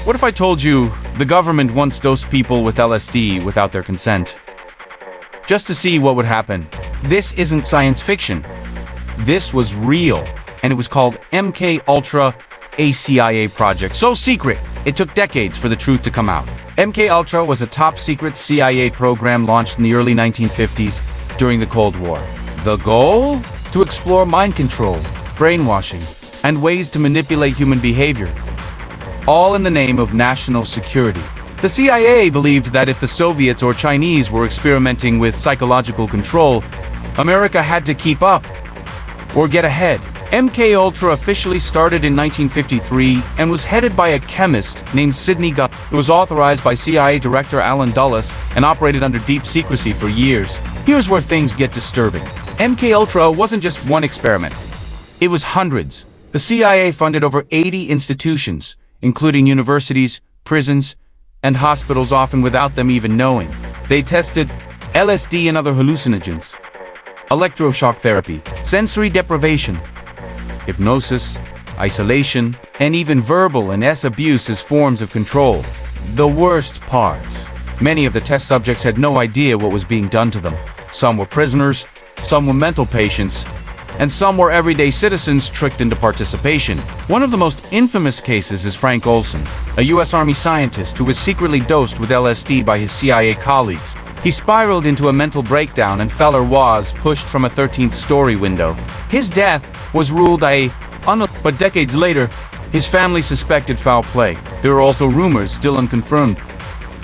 What if I told you the government once dosed people with LSD without their consent? Just to see what would happen. This isn't science fiction. This was real, and it was called MKUltra, a CIA project. So secret, it took decades for the truth to come out. MKUltra was a top-secret CIA program launched in the early 1950s during the Cold War. The goal? To explore mind control, brainwashing, and ways to manipulate human behavior, all in the name of national security. The CIA believed that if the Soviets or Chinese were experimenting with psychological control, America had to keep up or get ahead. MKUltra officially started in 1953 and was headed by a chemist named Sidney Guth. It was authorized by CIA Director Allen Dulles and operated under deep secrecy for years. Here's where things get disturbing. MKUltra wasn't just one experiment. It was hundreds. The CIA funded over 80 institutions, including universities, prisons, and hospitals, often without them even knowing. They tested LSD and other hallucinogens, electroshock therapy, sensory deprivation, hypnosis, isolation, and even verbal and abuse as forms of control. The worst part, many of the test subjects had no idea what was being done to them. Some were prisoners, some were mental patients, and some were everyday citizens tricked into participation. One of the most infamous cases is Frank Olson, a U.S. Army scientist who was secretly dosed with LSD by his CIA colleagues. He spiraled into a mental breakdown and fell or was pushed from a 13th story window. His death was ruled but decades later, his family suspected foul play. There are also rumors, still unconfirmed,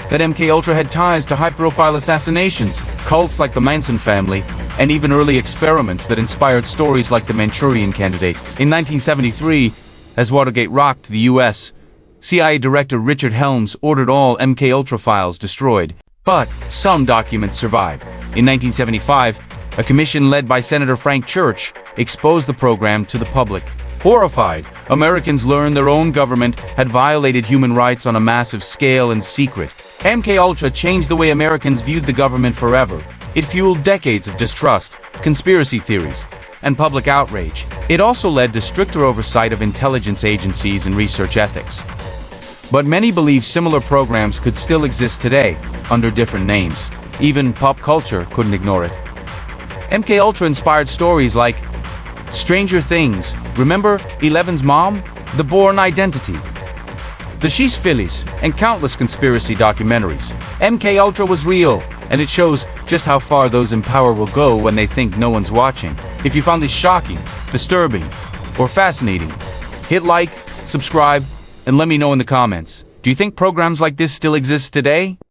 that MKUltra had ties to high-profile assassinations, cults like the Manson family, and even early experiments that inspired stories like the Manchurian Candidate. In 1973, as Watergate rocked the U.S., CIA Director Richard Helms ordered all MKUltra files destroyed. But some documents survived. In 1975, a commission led by Senator Frank Church exposed the program to the public. Horrified, Americans learned their own government had violated human rights on a massive scale in secret. MKUltra changed the way Americans viewed the government forever. It fueled decades of distrust, conspiracy theories, and public outrage. It also led to stricter oversight of intelligence agencies and research ethics. But many believe similar programs could still exist today, under different names. Even pop culture couldn't ignore it. MKUltra inspired stories like Stranger Things, remember Eleven's mom? The Bourne Identity, The She's Phillies, and countless conspiracy documentaries. MKUltra was real, and it shows just how far those in power will go when they think no one's watching. If you found this shocking, disturbing, or fascinating, hit like, subscribe, and let me know in the comments. Do you think programs like this still exist today?